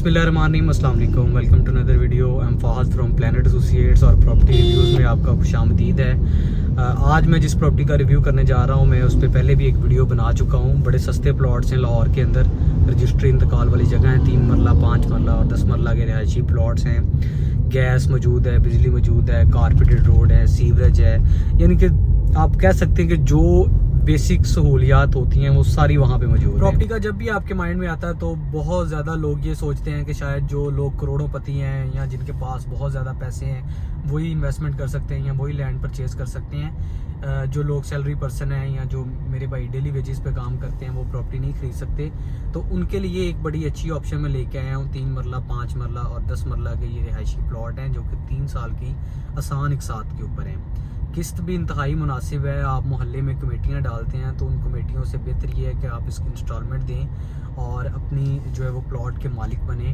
बिस्मिल्लाहिर्रहमानिर्रहीम, अस्सलाम वालेकुम, welcome to another video. I am Fahad from Planet Associates और प्रॉपर्टी रिव्यूज़ में आपका खुशामदीद है। आज मैं जिस प्रॉपर्टी का रिव्यू करने जा रहा हूँ, मैं उस पर पहले भी एक वीडियो बना चुका हूँ। बड़े सस्ते प्लॉट्स हैं लाहौर के अंदर, रजिस्ट्री इंतकाल वाली जगह है। 3 मरला, 5 मरला और 10 मरला के रिहायशी प्लॉट्स हैं। गैस मौजूद है, बिजली मौजूद है, कारपेटेड रोड है, सीवरेज है। यानी कि आप कह सकते हैं कि जो बेसिक सहूलियात होती हैं वो सारी वहाँ पे मौजूद है। प्रॉपर्टी का जब भी आपके माइंड में आता है तो बहुत ज़्यादा लोग ये सोचते हैं कि शायद जो लोग करोड़ोंपति हैं या जिनके पास बहुत ज़्यादा पैसे हैं वही इन्वेस्टमेंट कर सकते हैं या वही लैंड परचेज कर सकते हैं। जो लोग सैलरी पर्सन हैं या जो मेरे भाई डेली वेजेस पे काम करते हैं वो प्रॉपर्टी नहीं खरीद सकते, तो उनके लिए एक बड़ी अच्छी ऑप्शन में लेके आया हूँ। 3 मरला, 5 मरला और 10 मरला के ये रिहायशी प्लॉट हैं जो कि 3 साल की आसान इकसात के ऊपर हैं। किस्त भी इंतहाई मुनासिब है। आप मोहल्ले में कमेटियाँ डालते हैं तो उन कमेटियों से बेहतर ये है कि आप इसकी इंस्टॉलमेंट दें और अपनी जो है वो प्लॉट के मालिक बने।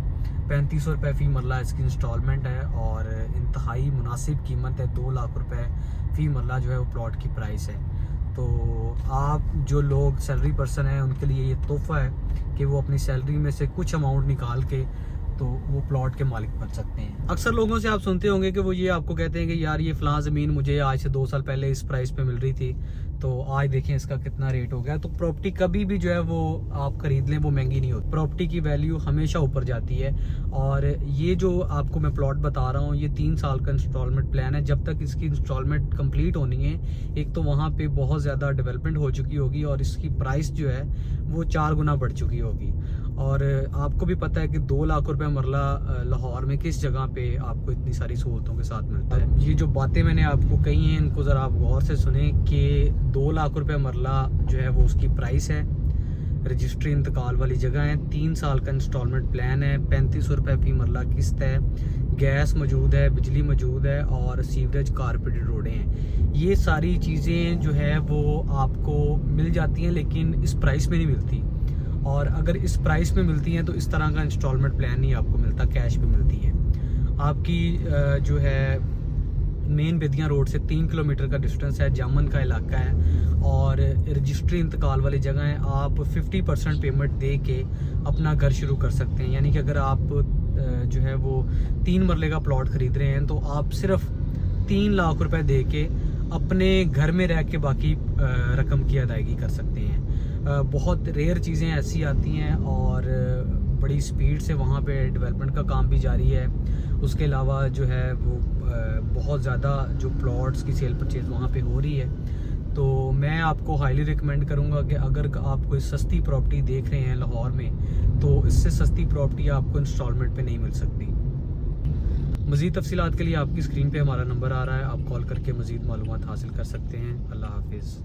3500 रुपये फ़ी मरला इसकी इंस्टॉलमेंट है और इंतहाई मुनासिब कीमत है। 2 लाख रुपए फ़ी मरला जो है वो प्लॉट की प्राइस है। तो आप जो लोग सैलरी पर्सन हैं उनके लिए ये तोहफ़ा है कि वो अपनी सैलरी में से कुछ अमाउंट निकाल के तो वो प्लॉट के मालिक बन सकते हैं। अक्सर लोगों से आप सुनते होंगे कि वो ये आपको कहते हैं कि यार ये फ़लाँ ज़मीन मुझे आज से 2 साल पहले इस प्राइस पे मिल रही थी, तो आज देखें इसका कितना रेट हो गया। तो प्रॉपर्टी कभी भी जो है वो आप खरीद लें वो महंगी नहीं होती। प्रॉपर्टी की वैल्यू हमेशा ऊपर जाती है। और ये जो आपको मैं प्लॉट बता रहा हूँ ये 3 साल का इंस्टॉलमेंट प्लान है। जब तक इसकी इंस्टॉलमेंट कंप्लीट होनी है, एक तो वहाँ पे बहुत ज़्यादा डेवलपमेंट हो चुकी होगी और इसकी प्राइस जो है वो 4 गुना बढ़ चुकी होगी। और आपको भी पता है कि 2 लाख रुपए मरला लाहौर में किस जगह पे आपको इतनी सारी सहूलतों के साथ मिलता है। ये जो बातें मैंने आपको कही हैं इनको ज़रा आप गौर से सुने कि 2 लाख रुपए मरला जो है वो उसकी प्राइस है। रजिस्ट्री इंतकाल वाली जगह है। 3 साल का इंस्टॉलमेंट प्लान है। 3500 रुपये फ़ी मरला किस्त है। गैस मौजूद है, बिजली मौजूद है और सीवरेज कारपेटेड रोडें हैं। ये सारी चीज़ें जो है वो आपको मिल जाती हैं लेकिन इस प्राइस में नहीं मिलती। और अगर इस प्राइस में मिलती हैं तो इस तरह का इंस्टॉलमेंट प्लान नहीं आपको मिलता, कैश पे मिलती है। आपकी जो है मेन बेदियाँ रोड से 3 किलोमीटर का डिस्टेंस है। जामन का इलाका है और रजिस्ट्री इंतकाल वाली जगह है। आप 50% पेमेंट दे के अपना घर शुरू कर सकते हैं। यानी कि अगर आप जो है वो 3 मरले का प्लॉट खरीद रहे हैं तो आप सिर्फ 3 लाख रुपए दे के अपने घर में रह के बाकी रकम की अदायगी कर सकते हैं। बहुत रेयर चीज़ें ऐसी आती हैं और बड़ी स्पीड से वहाँ पे डेवलपमेंट का काम भी जारी है। उसके अलावा जो है वो बहुत ज़्यादा जो प्लॉट्स की सेल परचेज वहाँ पे हो रही है। तो मैं आपको हाईली रिकमेंड करूँगा कि अगर आप कोई सस्ती प्रॉपर्टी देख रहे हैं लाहौर में तो इससे सस्ती प्रॉपर्टी आपको इंस्टॉलमेंट पे नहीं मिल सकती। मज़ीद तफसीलात के लिए आपकी स्क्रीन पे हमारा नंबर आ रहा है, आप कॉल करके मज़ीद मालूमात हासिल कर सकते हैं। अल्लाह हाफिज़।